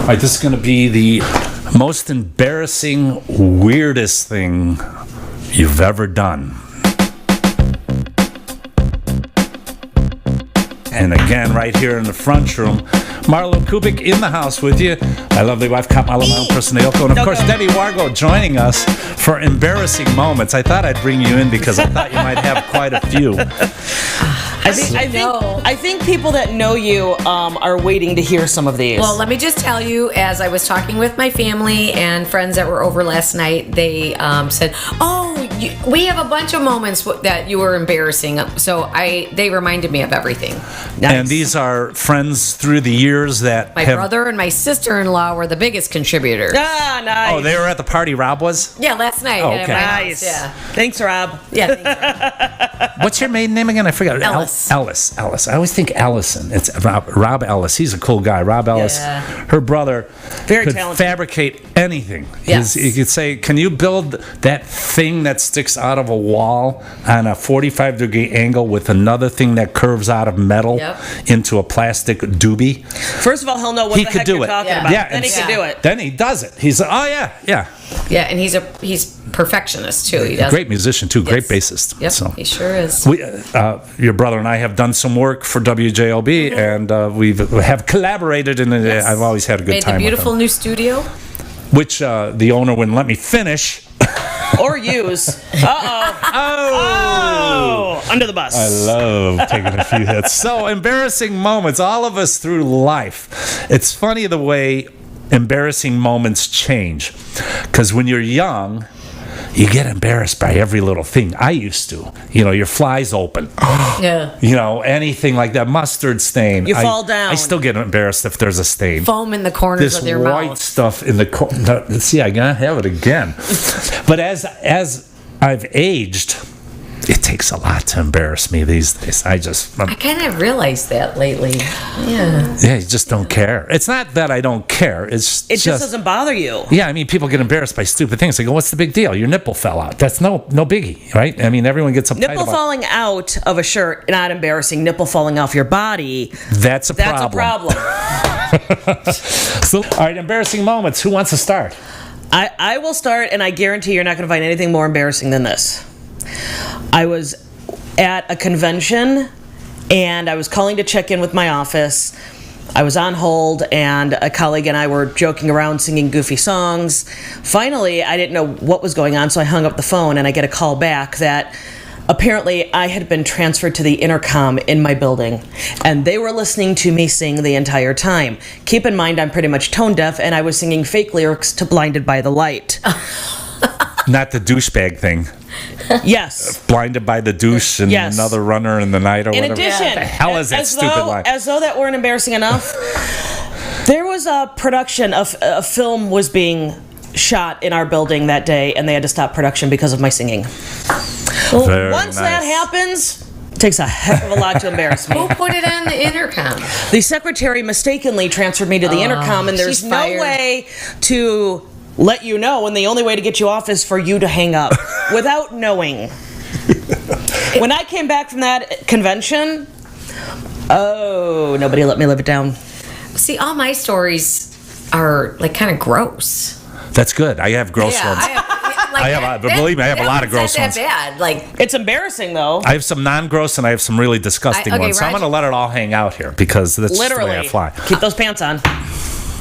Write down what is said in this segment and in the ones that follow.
All right, this is going to be the most embarrassing, weirdest thing you've ever done. And again, right here in the front room, MarlowKubic in the house with you. My lovely wife, Marlo, my own person, Naoko. And of course, Debbie Wargo joining us for embarrassing moments. I thought I'd bring you in because I thought you might have quite a few. I think people that know you are waiting to hear some of these. Well, let me just tell you, as I was talking with my family and friends that were over last night, they said, we have a bunch of moments that you were embarrassing. So they reminded me of everything. Nice. And these are friends through the years that my brother and my sister-in-law were the biggest contributors. Ah, nice. Oh, they were at the party Rob was? Yeah, last night. Oh, okay. Nice. Yeah. Thanks, Rob. Yeah, thanks, Rob. What's your maiden name again? I forgot. Ellis. Ellis. I always think Allison. It's Rob Ellis. He's a cool guy. Rob Ellis. Yeah. Her brother Very could talented. fabricate anything. Yes. He could say, can you build that thing that sticks out of a wall on a 45-degree angle with another thing that curves out of metal into a plastic doobie? First of all, he'll know what the heck you're talking about. Yeah, then he can do it. Then he does it. He's Yeah, and he's perfectionist too. He does great musician too, great bassist. Yep, so. he sure is. Your brother and I have done some work for WJLB, and we have collaborated, and I've always had a good time. Made the beautiful new studio, which the owner wouldn't let me finish or use. Oh, under the bus. I love taking a few hits. So embarrassing moments, all of us through life. It's funny the way embarrassing moments change, because when you're young, you get embarrassed by every little thing. I used to. Your fly's open. Yeah. Anything like that. Mustard stain. You fall down. I still get embarrassed if there's a stain. Foam in the corners of your mouth. This white stuff in the corner. See, I gotta have it again. But as I've aged, it takes a lot to embarrass me these days. I kind of realized that lately. Yeah. Yeah, you just don't care. It's not that I don't care. It just doesn't bother you. Yeah, I mean, people get embarrassed by stupid things. They go, "What's the big deal? Your nipple fell out." That's no biggie, right? I mean, everyone gets uptight Nipple falling out of a shirt, not embarrassing. Nipple falling off your body. That's a problem. So, all right, embarrassing moments. Who wants to start? I will start, and I guarantee you're not going to find anything more embarrassing than this. I was at a convention, and I was calling to check in with my office. I was on hold, and a colleague and I were joking around, singing goofy songs. Finally, I didn't know what was going on, so I hung up the phone, and I get a call back that apparently I had been transferred to the intercom in my building, and they were listening to me sing the entire time. Keep in mind, I'm pretty much tone deaf, and I was singing fake lyrics to Blinded by the Light. Not the douchebag thing. Yes. Blinded by the douche and another runner in the night or whatever. In addition, what the hell is that stupid line? As though that weren't embarrassing enough, there was a production of a film was being shot in our building that day, and they had to stop production because of my singing. Well, once that happens, it takes a heck of a lot to embarrass me. Who put it on the intercom? The secretary mistakenly transferred me to the intercom, and there's no way to let you know, and the only way to get you off is for you to hang up without knowing. When I came back from that convention, nobody let me live it down. See, all my stories are like kind of gross. That's good. I have gross ones. Believe me, I have a lot of gross ones. That bad. It's embarrassing though. I have some non-gross and I have some really disgusting ones. So I'm going to let it all hang out here because that's just the way I fly. Keep those pants on.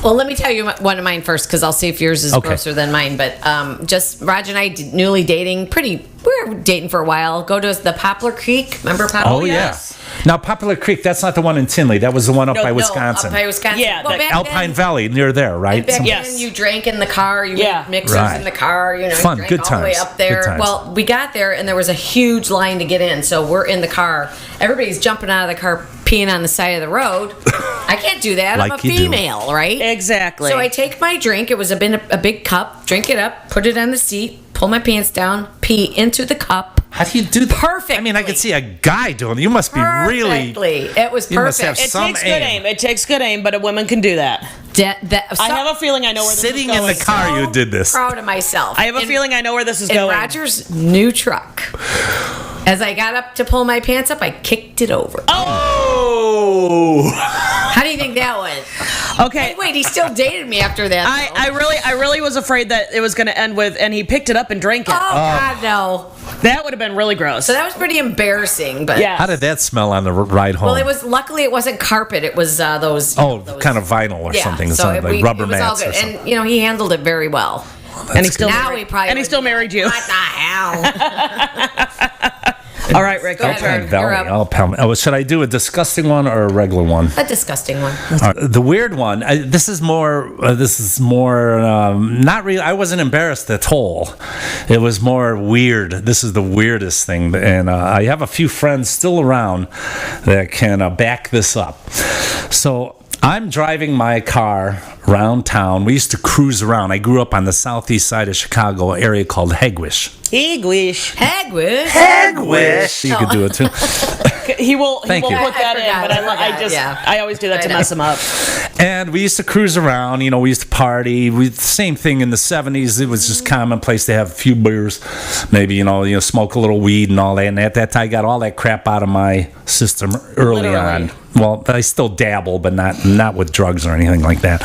Well, let me tell you one of mine first, because I'll see if yours is grosser than mine. But just Raj and I, newly dating, we were dating for a while. Go to the Poplar Creek. Remember Poplar? Oh, yes. Now, Poplar Creek, that's not the one in Tinley. That was the one up by Wisconsin. Up by Wisconsin. Yeah, well, Alpine Valley, near there, right? Back then, you drank in the car. You made mixers in the car. Fun, you drank good all times. the way up there. Well, we got there, and there was a huge line to get in. So we're in the car. Everybody's jumping out of the car, peeing on the side of the road. I can't do that. I'm a female, right? Exactly. So I take my drink. It was a big cup. Drink it up. Put it on the seat. Pull my pants down. Pee into the cup. How do you do that? Perfectly. I mean, I could see a guy doing it. You must be really... It was perfect. You must have some takes good aim. It takes good aim, but a woman can do that. I have a feeling I know where this is going. Sitting in the car, you did this. Proud of myself. I have a feeling I know where this is going. In Roger's new truck. As I got up to pull my pants up, I kicked it over. Oh! How do you think that went? Okay. Wait, he still dated me after that. I really was afraid that it was going to end with, and he picked it up and drank it. Oh, God, no. That would have been really gross. So that was pretty embarrassing. But Yeah. How did that smell on the ride home? Well, luckily it wasn't carpet. It was those. those kind of vinyl or something. So Like rubber it was all mats good. or something. And he handled it very well. And he still Now married, he probably and he still married you. What the hell? All right, Rick. Go Your ahead, turn. Vern. You're up. I'll pound. Oh, should I do a disgusting one or a regular one? A disgusting one. The weird one. This is more. Not really. I wasn't embarrassed at all. It was more weird. This is the weirdest thing, and I have a few friends still around that can back this up. So I'm driving my car around town. We used to cruise around. I grew up on the southeast side of Chicago, an area called Hegwish. Hegwish. Hagwish. You could do it too. He will Thank you. put that in, I but forgot. I always do that to know. mess him up. And we used to cruise around. We used to party. Same thing in the 70s. It was just commonplace to have a few beers, maybe smoke a little weed and all that. And at that time, I got all that crap out of my system early Literally. on. Well, I still dabble, but not with drugs or anything like that.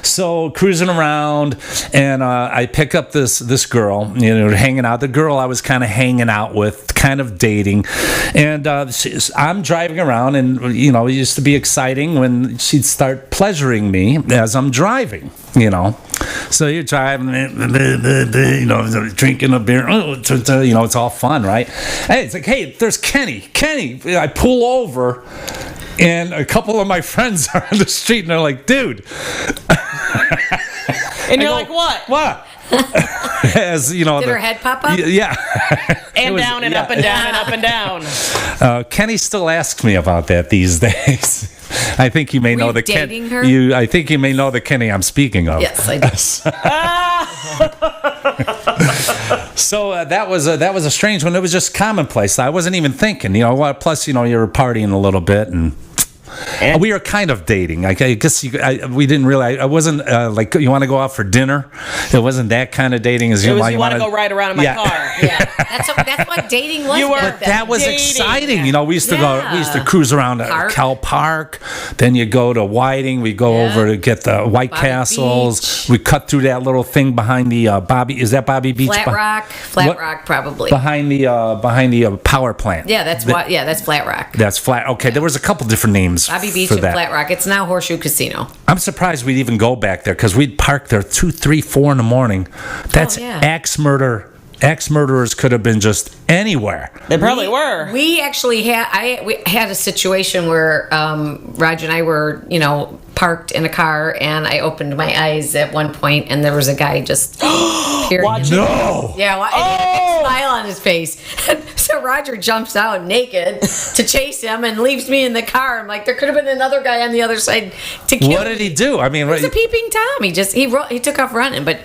So cruising around, and I pick up this girl, hanging out. The girl I was kind of hanging out with, kind of dating, and I'm driving around, and it used to be exciting when she'd start pleasuring me as I'm driving. So you're driving, drinking a beer, it's all fun, right? Hey, it's like, hey, there's Kenny. I pull over. And a couple of my friends are on the street, and they're like, dude. And you're like, what? What? As Did her head pop up? Yeah. And down and up and down and up and down. Kenny still asks me about that these days. I think you may know the dating her? I think you may know the Kenny I'm speaking of. Yes, I do. So that was a strange one. It was just commonplace. I wasn't even thinking. Plus, you were partying a little bit, and we were kind of dating. I guess we didn't really. I wasn't like, you want to go out for dinner. It wasn't that kind of dating. As It was, you want to go ride around in my car. Yeah, that's what dating was. You were- back then. That was Dating. exciting. We used to Yeah. we used to cruise around Park. Cal Park. Then you go to Whiting. We go over to get the White Bobby Castles. Beach. We cut through that little thing behind the Bobby. Is that Bobby Beach? Flat What? Rock, probably. Behind the power plant. Yeah, that's Flat Rock. That's flat. Okay, there was a couple different names Bobby Beach for and that. Flat Rock. It's now Horseshoe Casino. I'm surprised we'd even go back there because we'd park there 2, 3, 4 in the morning. That's yeah. axe murderers could have been just anywhere. They probably were. We actually we had a situation where Roger and I were, parked in a car, and I opened my eyes at one point, and there was a guy just peering. Watching. No. Yeah, and he had a big smile on his face. So Roger jumps out naked to chase him and leaves me in the car. I'm like, there could have been another guy on the other side to kill What did he do? I mean, He was a peeping Tom. He took off running, but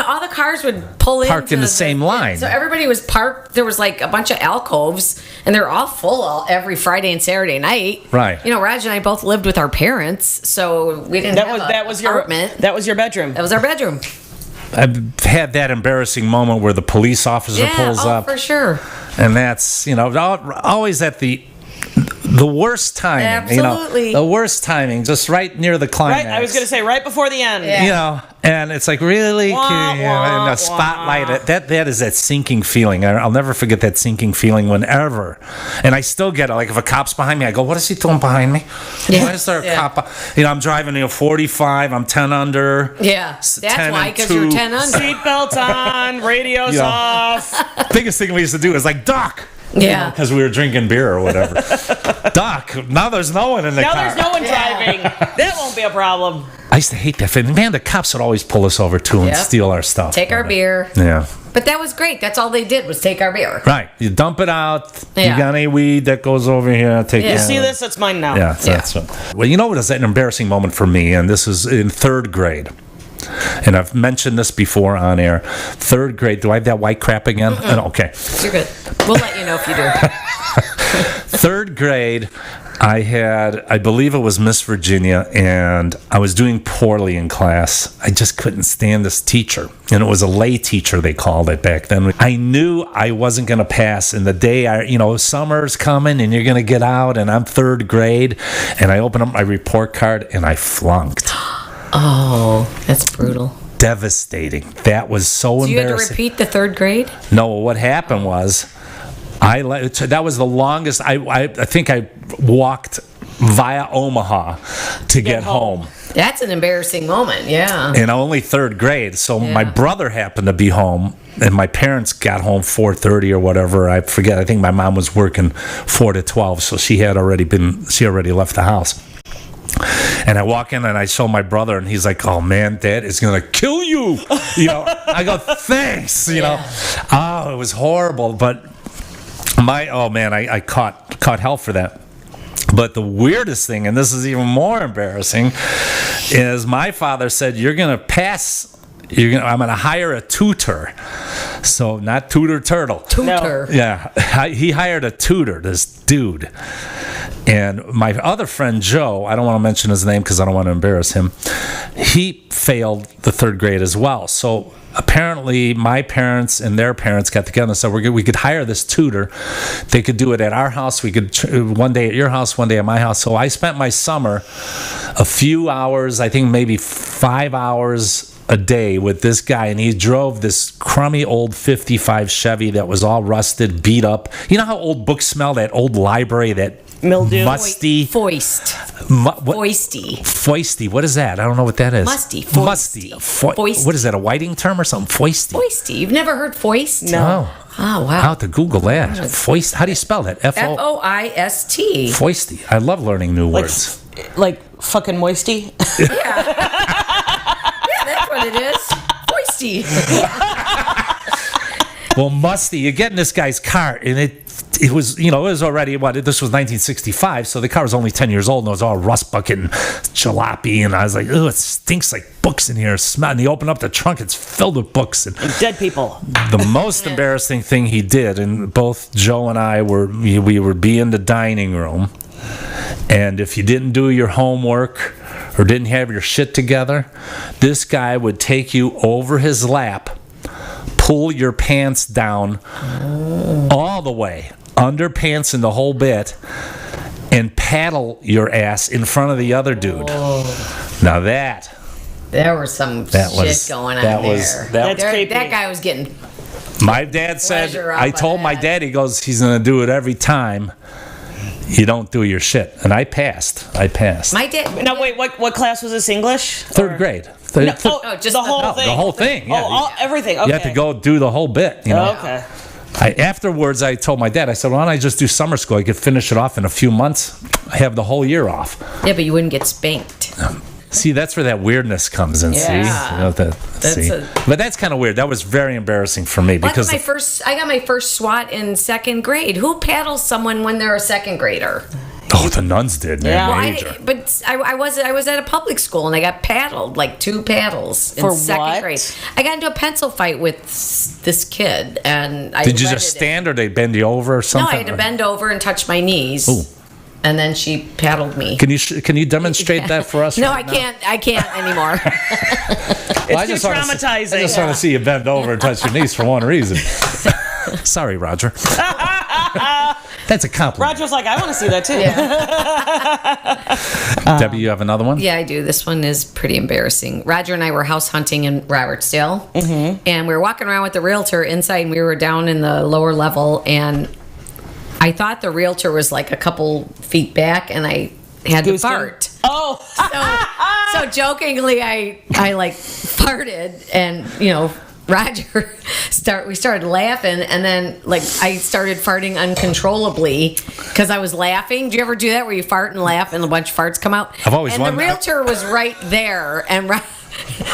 all the cars would pull in Parked in the same line. So everybody was parked. There was like a bunch of alcoves, and they're all full every Friday and Saturday night. Right. Roger and I both lived with our parents, so we didn't have That was your apartment. That was your bedroom. That was our bedroom. I've had that embarrassing moment where the police officer pulls up, for sure. and that's always at the worst timing. Absolutely. The worst timing, just right near the climax. Right, I was going to say right before the end. Yeah. And it's like, really? Wah, And wah, the spotlight, wah. that is that sinking feeling. I'll never forget that sinking feeling whenever. And I still get it. Like if a cop's behind me, I go, what is he doing behind me? Yeah. Why is there a Yeah. cop? I'm driving 45, I'm 10 under. Yeah, that's 10 why, and because you're 2. 10 under. Seatbelts on, radios Yeah. off. Biggest thing we used to do is like, Doc. Yeah. Because we were drinking beer or whatever. Doc, now there's no one in the Now car. there's no one driving. That won't be a problem. I used to hate that. Man, the cops would always pull us over too and Yep. steal our stuff. Take our beer. Yeah. But that was great. That's all they did was take our beer. Right. You dump it out. Yeah. You got any weed that goes over here? Take Yeah. it. You see this? It's mine now. Yeah, that's it. Well, what is an embarrassing moment for me? And this is in 3rd grade. And I've mentioned this before on air. 3rd grade. Do I have that white crap again? Okay. You're good. We'll let you know if you do. 3rd grade, I believe it was Miss Virginia, and I was doing poorly in class. I just couldn't stand this teacher. And it was a lay teacher, they called it back then. I knew I wasn't going to pass. And the day, summer's coming and you're going to get out, and I'm 3rd grade. And I opened up my report card and I flunked. Oh, that's brutal. Devastating. That was so So you had to embarrassing. repeat the 3rd grade? No, what happened was, that was the longest. I think I walked via Omaha to get home. That's an embarrassing moment, yeah. In only 3rd grade. So Yeah. my brother happened to be home, and my parents got home 4:30 or whatever. I forget. I think my mom was working 4 to 12, so she already left the house. And I walk in and I show my brother, and he's like, "Oh man, Dad is gonna kill you." I go, "Thanks." Oh, it was horrible. But I caught hell for that. But the weirdest thing, and this is even more embarrassing, is my father said, "You're gonna pass. I'm gonna hire a tutor." So not tutor turtle. Tutor. Yeah, he hired a tutor, this dude. And my other friend, Joe, I don't want to mention his name because I don't want to embarrass him, he failed the 3rd grade as well. So apparently my parents and their parents got together and said we could hire this tutor. They could do it at our house. We could one day at your house, one day at my house. So I spent my summer a few hours, I think maybe 5 hours a day with this guy, and he drove this crummy old 55 Chevy that was all rusted, beat up. You know how old books smell? That old library, that mildew, musty, Foist. foisty. Foisty. What is that? I don't know what that is. Musty. Foisty. Foisty. What is that? A whiting term or something? Foisty. Foisty. You've never heard foist? No. Oh, wow. I'll have to Google that. Foist. How do you spell that? Foist. Foisty. I love learning new words. Like fucking moisty. That's what it is. Foisty. Well, musty. You get in this guy's car, and it was, it was already, this was 1965, so the car was only 10 years old, and it was all rust bucket and jalopy, and I was like, oh, it stinks like books in here. And he opened up the trunk, it's filled with books. And dead people. The most embarrassing thing he did, and both Joe and I we would be in the dining room, and if you didn't do your homework or didn't have your shit together, this guy would take you over his lap, pull your pants down all the way, underpants and the whole bit, and paddle your ass in front of the other dude. Now there was some shit going on there. That's creepy. That guy was getting... My dad said, I told my dad, he goes, he's going to do it every time you don't do your shit. And I passed. My dad... Now, wait, what class was this, English? 3rd grade. Just the whole thing. The whole thing. Yeah. Everything. Okay. You have to go do the whole bit. Okay. Afterwards, I told my dad, I said, why don't I just do summer school? I could finish it off in a few months. I have the whole year off. Yeah, but you wouldn't get spanked. See, that's where that weirdness comes in. Yeah. See, but that's kind of weird. That was very embarrassing for me because I got my first SWAT in 2nd grade. Who paddles someone when they're a 2nd grader? Oh, the nuns did, man. Yeah. I was at a public school and I got paddled, like 2 paddles in For 2nd what? grade. I got into a pencil fight with this kid, and did you just stand or they bend you over or something? No, I had to bend over and touch my knees. Ooh. And then she paddled me. Can you demonstrate that for us? No, right I can't. I can't anymore. It's too traumatizing. I just want to see you bend over and touch your knees for one reason. Sorry, Roger. That's a compliment. Roger's like, I want to see that too. Debbie, you have another one? Yeah, I do. This one is pretty embarrassing. Roger and I were house hunting in Robertsdale, and we were walking around with the realtor inside, and we were down in the lower level, and I thought the realtor was like a couple feet back, and I had to fart. Oh. So jokingly, I like farted, and Roger we started laughing, and then like I started farting uncontrollably because I was laughing. Do you ever do that where you fart and laugh and a bunch of farts come out? I've always and wondered. The realtor was right there, and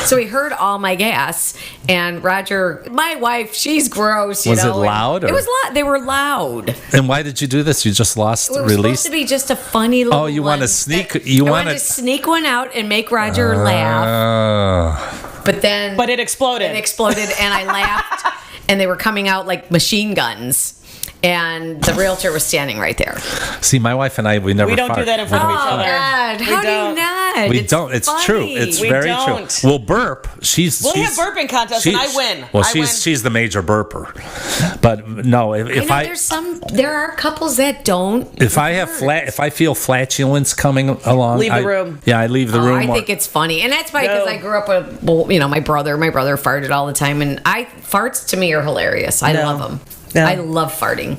so he heard all my gas. And Roger, my wife, she's gross. Was it loud? It was loud. They were loud. And why did you do this? You just lost It was release. supposed to be just a funny little. Oh, you want to sneak? I wanted to sneak one out and make Roger laugh. But it exploded. It exploded, and I laughed, and they were coming out like machine guns. and the realtor was standing right there. See, my wife and I, we never We don't fart. do that in front of each Oh other. God! How do you don't. not? We don't. It's funny. true. It's We very don't. true. We'll burp. We'll She's have burping contests, and I win. Well, I win. she's the major burper. But no, if I know there are couples that don't. if I feel flatulence coming along, Leave the room. Yeah, I leave the room. I think it's funny, and that's why because No. I grew up with my brother. My brother farted all the time, and farts to me are hilarious. I No. love them. No. I love farting,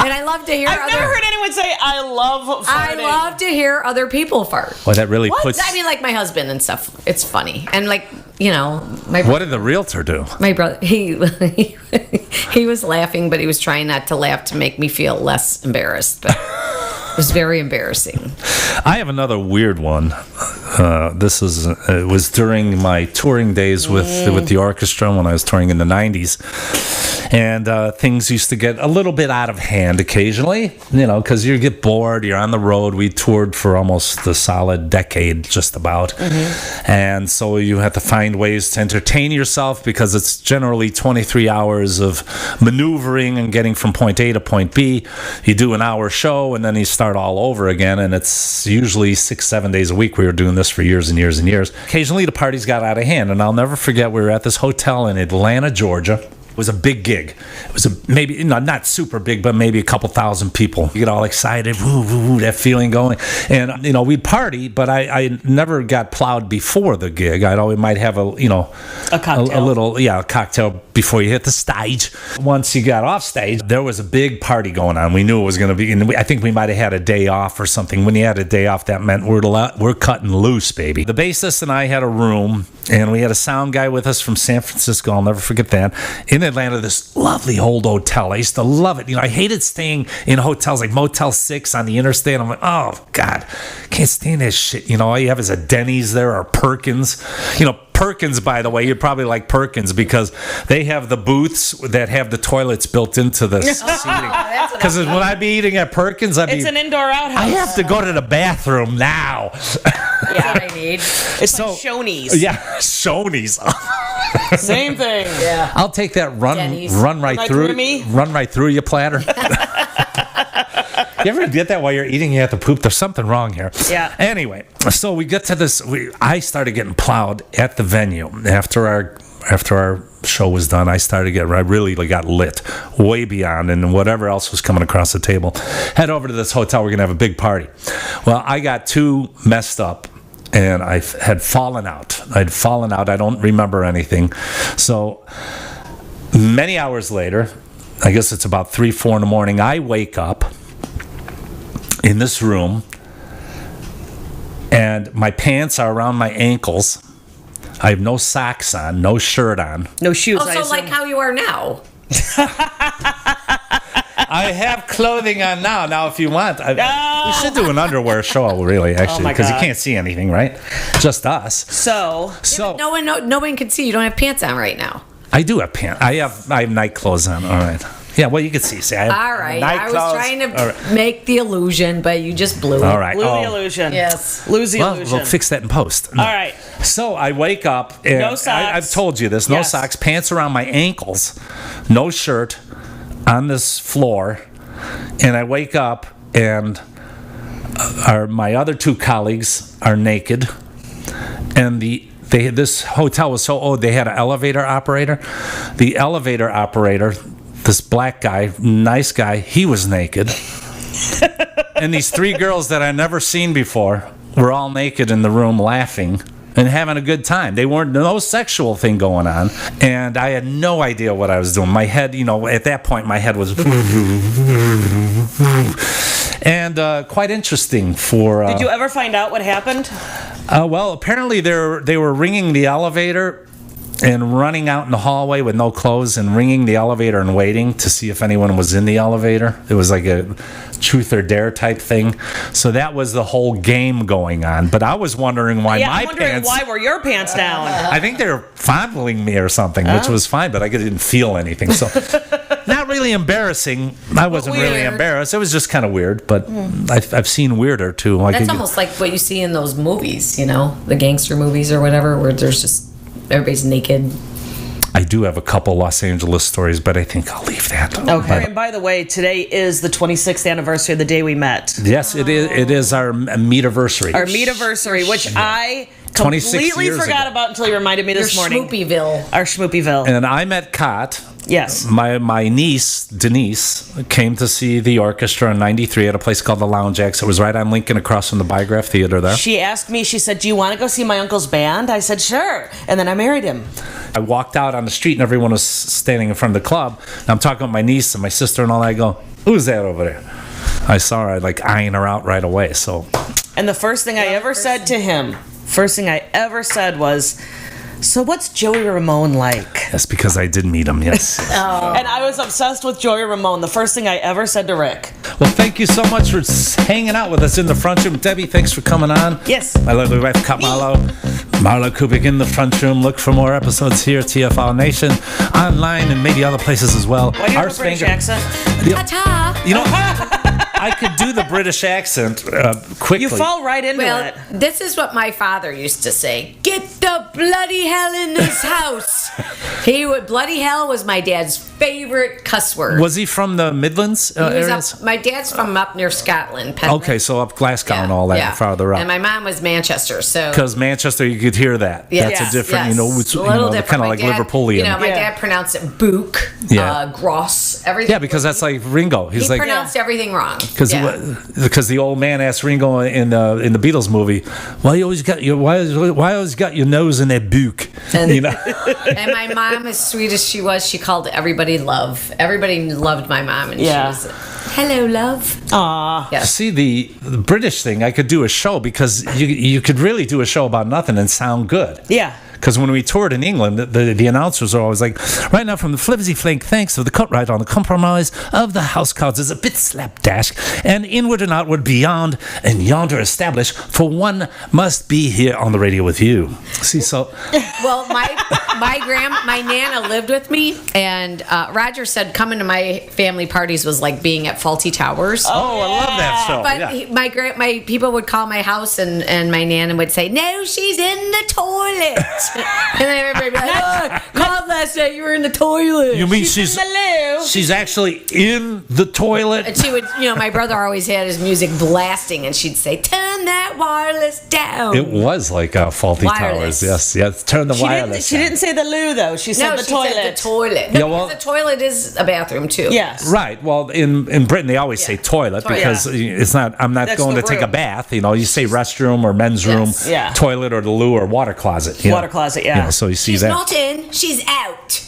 and I love to hear. I've never heard anyone say, I love farting. I love to hear other people fart. Well, that really puts. I mean, like my husband and stuff. It's funny, and like What did the realtor do? my brother. He was laughing, but he was trying not to laugh to make me feel less embarrassed. But it was very embarrassing. I have another weird one. It was during my touring days with the orchestra when I was touring in the 90s. And things used to get a little bit out of hand occasionally, because you get bored, you're on the road. We toured for almost a solid decade, just about. And so you have to find ways to entertain yourself because it's generally 23 hours of maneuvering and getting from point A to point B. You do an hour show and then you start all over again. And it's usually 6-7 days a week. We were doing this for years and years and years. Occasionally the parties got out of hand. And I'll never forget, we were at this hotel in Atlanta, Georgia. It was a big gig. It was maybe not super big, but maybe a couple thousand people. You get all excited, woo, woo, woo, that feeling going. And we'd party, but I never got plowed before the gig. Might have a cocktail. A cocktail before you hit the stage. Once you got off stage, there was a big party going on. We knew it was going to be, and I think we might have had a day off or something. When you had a day off, that meant we're cutting loose, baby. The bassist and I had a room, and we had a sound guy with us from San Francisco. I'll never forget that. In Atlanta, this lovely old hotel. I used to love it. I hated staying in hotels like Motel 6 on the interstate. I'm like, oh God, can't stand this shit. All you have is a Denny's there or Perkins. Perkins, by the way, you'd probably like Perkins because they have the booths that have the toilets built into the seating. Because when I'd be eating at Perkins, It's an indoor outhouse. I have to go to the bathroom now. That's what I need. It's like Shoney's. Yeah, Shoney's. Same thing. Yeah. I'll take that run right through you platter. You ever get that while you're eating? You have to poop. There's something wrong here. Yeah. Anyway, so we get to this. I started getting plowed at the venue after our show was done. I really got lit way beyond, and whatever else was coming across the table. Head over to this hotel. We're gonna have a big party. Well, I got too messed up. And I had fallen out. I don't remember anything. So many hours later, I guess it's about 3-4 in the morning, I wake up in this room and my pants are around my ankles. I have no socks on, no shirt on. No shoes. Also, like how you are now. I have clothing on now. Now, if you want, we should do an underwear show, really, actually, because you can't see anything, right? Just us. So No one can see. You don't have pants on right now. I do have pants. I have night clothes on. All right. Yeah, well, you can see. I have All right. night I was clothes. trying to make the illusion, but you just blew it. All right. blew the illusion. Yes. Lose the illusion. We'll fix that in post. All right. So I wake up and No socks. I've told you this. No Yes. socks, pants around my ankles, no shirt on this floor, and I wake up and my other two colleagues are naked, and this hotel was so old they had an elevator operator. The elevator operator, this black guy, nice guy, he was naked. And these three girls that I'd never seen before were all naked in the room laughing and having a good time. They weren't, no sexual thing going on. And I had no idea what I was doing. My head, at that point, my head was... And quite interesting for... Did you ever find out what happened? Well, apparently they were ringing the elevator and running out in the hallway with no clothes and ringing the elevator and waiting to see if anyone was in the elevator. It was like a truth or dare type thing. So that was the whole game going on. But I was wondering why I'm wondering why were your pants down? I think they were fondling me or something, which was fine, but I didn't feel anything. So not really embarrassing. I wasn't really embarrassed. It was just kind of weird, but I've seen weirder too. That's almost like what you see in those movies, the gangster movies or whatever, where there's just everybody's naked. I do have a couple Los Angeles stories, but I think I'll leave that. Okay. And by the way, today is the 26th anniversary of the day we met. Yes, it is. It is our meet-iversary. Our meet-iversary, which I 26 completely years forgot ago. about until you reminded me this morning. Schmoopyville. Our Schmoopyville. And I met Kat. Yes. My niece, Denise, came to see the orchestra in 93 at a place called the Lounge X. It was right on Lincoln across from the Biograph Theater there. She asked me, she said, do you want to go see my uncle's band? I said, sure. And then I married him. I walked out on the street and everyone was standing in front of the club. And I'm talking with my niece and my sister and all that. I go, who's that over there? I saw her, like, eyeing her out right away. So, and the first thing I ever said to him, was, so what's Joey Ramone like? that's because I did meet him, yes. And I was obsessed with Joey Ramone. The first thing I ever said to Rick. Well, thank you so much for hanging out with us in the front room. Debbie, thanks for coming on. Yes. My lovely wife, Kat Marlow. MarlowKubic in the front room. Look for more episodes here at TFL Nation, online, and maybe other places as well. Why do you have a British accent? Ta-ta. You know, I could do the British accent quickly. You fall right into Well, it. this is what my father used to say. Get the bloody hell in this house. Bloody hell was my dad's favorite cuss word. Was he from the Midlands He was areas? my dad's from up near Scotland. Penrith. Okay, so up Glasgow and all that, farther up. And my mom was Manchester, so... Because Manchester, you could hear that. Yes, That's a different, yes. it's a little different. kind of My like dad, Liverpoolian. You know, my dad pronounced it book, gross, everything. Yeah, because that's like Ringo. He's He like pronounced everything wrong. Because the old man asked Ringo in the Beatles movie, why always got your nose in that book? You know. And my mom, as sweet as she was, she called everybody love. Everybody loved my mom, and she was, hello, love. Aw. Yes. See, the British thing, I could do a show because you could really do a show about nothing and sound good. Yeah. Because when we toured in England, the announcers are always like, right now from the Flipsy Flink, thanks for the cut right on the compromise of the house cards is a bit slapdash, and inward and outward beyond and yonder established, for one must be here on the radio with you. See, so... Well, my Nana lived with me, and Roger said coming to my family parties was like being at Fawlty Towers. Oh, I love that show. But my people would call my house, and my Nana would say, no, she's in the toilet. And then everybody would be like, called last night, you were in the toilet. You mean she's in the loo. She's actually in the toilet? And she would, my brother always had his music blasting, and she'd say, turn that wireless down. It was like Fawlty Towers, yes. Turn the wireless She didn't say the loo, though. She said No, the she toilet. said the toilet. Yeah, No, well- because the toilet is a bathroom, too. Yes. Right. Well, in Britain they always say toilet because it's not. I'm not That's going the to take a room. bath. You say restroom or men's room, Yeah. toilet or the loo or water closet. Water closet, yeah. So you see She's that. not in, she's out.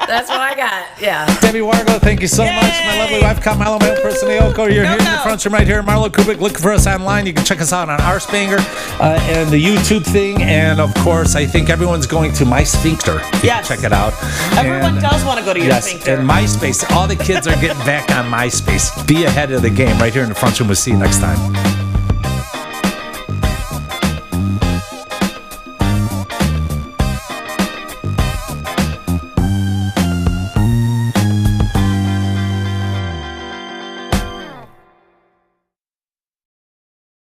That's what I got, yeah. Debbie Wargo, thank you so much. My lovely wife, Kat Marlow, my own person, Yoko. You're here in the front room right here, MarlowKubic. Look for us online. You can check us out on our Spanger and the YouTube thing. And of course, I think everyone's going to My Sphincter. Yes. Check it out. Everyone does want to go to your Yes, sphincter. and MySpace. All the kids are getting back on MySpace. Be ahead of the game right here in the front room. We'll see you next time.